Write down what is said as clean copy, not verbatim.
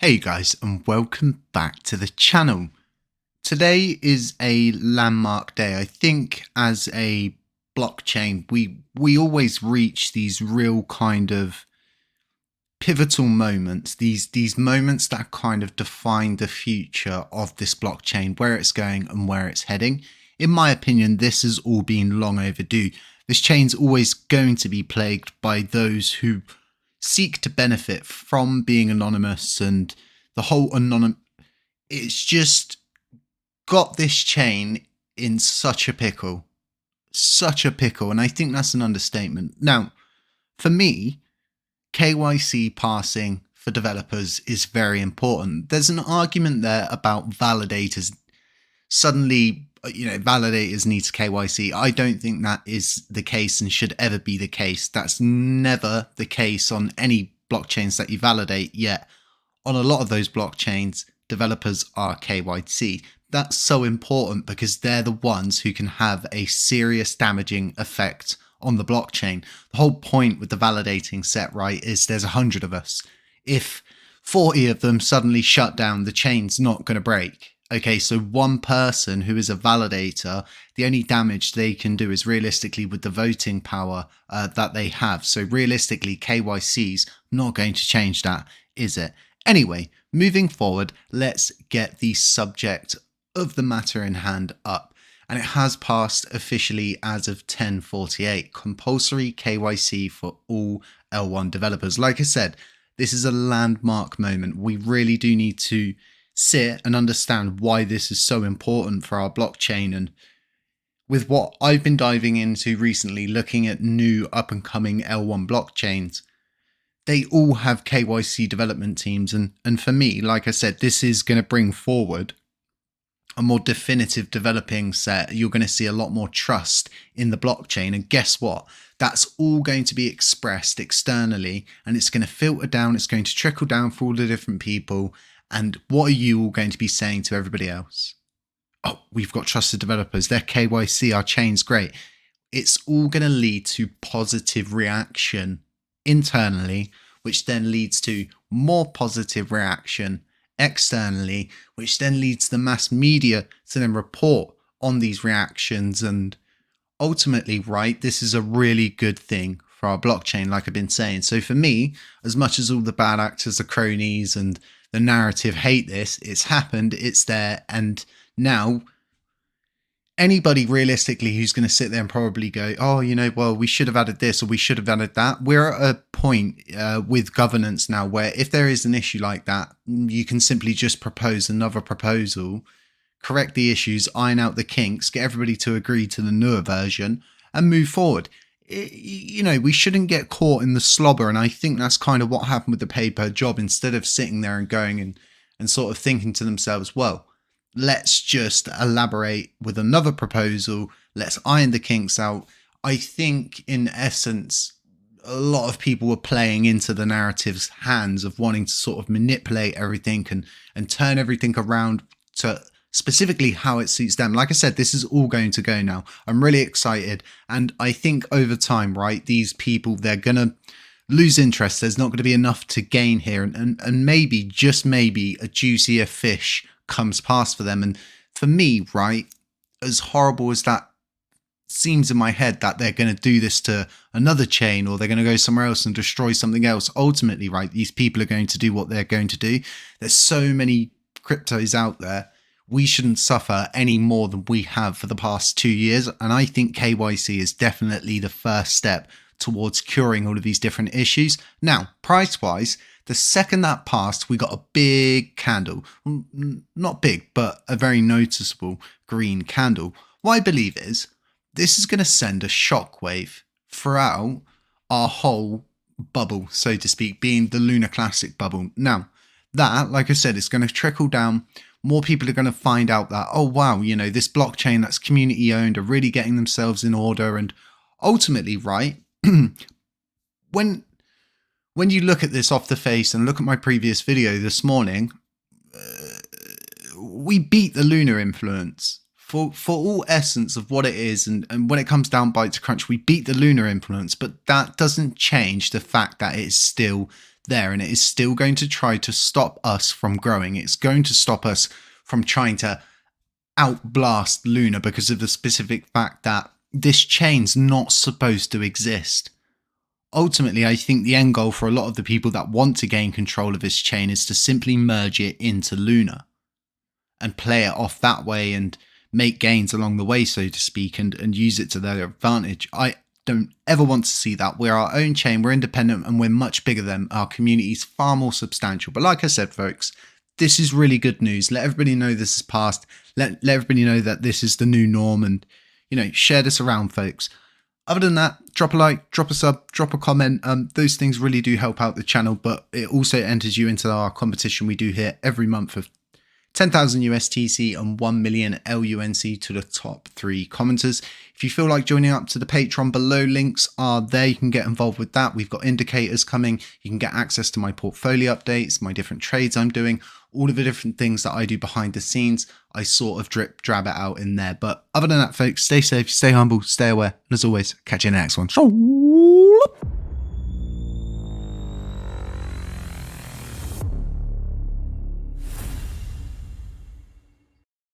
Hey guys, and welcome back to the channel. Today is a landmark day. I think as a blockchain, we always reach these real kind of pivotal moments, these moments that kind of define the future of this blockchain, where it's going and where it's heading. In my opinion, this has all been long overdue. This chain's always going to be plagued by those who seek to benefit from being anonymous, and the whole it's just got this chain in such a pickle, and I think that's an understatement. Now, for me, KYC passing for developers is very important. There's an argument there about validators. Suddenly, validators need KYC. I don't think that is the case and should ever be the case. That's never the case on any blockchains that you validate, yet on a lot of those blockchains, developers are KYC. That's so important because they're the ones who can have a serious damaging effect on the blockchain. The whole point with the validating set, right, is there's 100 of us. If 40 of them suddenly shut down, the chain's not going to break. Okay, so one person who is a validator, the only damage they can do is realistically with the voting power that they have. So realistically, KYC's not going to change that, is it? Anyway, moving forward, let's get the subject of the matter in hand up. And it has passed officially as of 10:48, compulsory KYC for all L1 developers. Like I said, this is a landmark moment. We really do need to sit and understand why this is so important for our blockchain. And with what I've been diving into recently, looking at new up and coming L1 blockchains, they all have KYC development teams. And for me, like I said, this is going to bring forward a more definitive developing set. You're going to see a lot more trust in the blockchain. And guess what? That's all going to be expressed externally, and it's going to filter down. It's going to trickle down for all the different people. And what are you all going to be saying to everybody else? Oh, we've got trusted developers. Their KYC, our chain's great. It's all going to lead to positive reaction internally, which then leads to more positive reaction externally, which then leads the mass media to then report on these reactions. And ultimately, right, this is a really good thing for our blockchain, like I've been saying. So for me, as much as all the bad actors, the cronies and the narrative hate this, it's happened, it's there, and now anybody realistically who's going to sit there and probably go, oh, well, we should have added this or we should have added that. We're at a point with governance now where if there is an issue like that, you can simply just propose another proposal, correct the issues, iron out the kinks, get everybody to agree to the newer version and move forward. We shouldn't get caught in the slobber. And I think that's kind of what happened with the pay per job. Instead of sitting there and going and sort of thinking to themselves, well, let's just elaborate with another proposal. Let's iron the kinks out. I think in essence, a lot of people were playing into the narrative's hands of wanting to sort of manipulate everything and turn everything around to specifically how it suits them. Like I said, this is all going to go now. I'm really excited. And I think over time, right, these people, they're going to lose interest. There's not going to be enough to gain here. And maybe, just maybe, a juicier fish comes past for them. And for me, right, as horrible as that seems in my head, that they're going to do this to another chain or they're going to go somewhere else and destroy something else, ultimately, right, these people are going to do what they're going to do. There's so many cryptos out there. We shouldn't suffer any more than we have for the past 2 years. And I think KYC is definitely the first step towards curing all of these different issues. Now, price-wise, the second that passed, we got a big candle. Not big, but a very noticeable green candle. What I believe is this is going to send a shockwave throughout our whole bubble, so to speak, being the Lunar Classic bubble. Now, that, like I said, is going to trickle down. More people are going to find out that, oh, wow, this blockchain that's community owned are really getting themselves in order. And ultimately, right, when you look at this off the face and look at my previous video this morning, we beat the lunar influence for all essence of what it is, and when it comes down to crunch, we beat the lunar influence, but that doesn't change the fact that it is still there, and it is still going to try to stop us from growing. It's going to stop us from trying to outblast Luna because of the specific fact that this chain's not supposed to exist. Ultimately, I think the end goal for a lot of the people that want to gain control of this chain is to simply merge it into Luna and play it off that way and make gains along the way, so to speak, and use it to their advantage. I don't ever want to see that. We're our own chain, we're independent, and we're much bigger than our community is far more substantial. But like I said, folks, this is really good news. Let everybody know this is past. Let everybody know that this is the new norm, and share this around, folks. Other than that, drop a like, drop a sub, drop a comment. Those things really do help out the channel, but it also enters you into our competition we do here every month of 10,000 USTC and 1 million LUNC to the top 3 commenters. If you feel like joining up to the Patreon below, links are there. You can get involved with that. We've got indicators coming. You can get access to my portfolio updates, my different trades I'm doing, all of the different things that I do behind the scenes. I sort of drab it out in there. But other than that, folks, stay safe, stay humble, stay aware. And as always, catch you in the next one.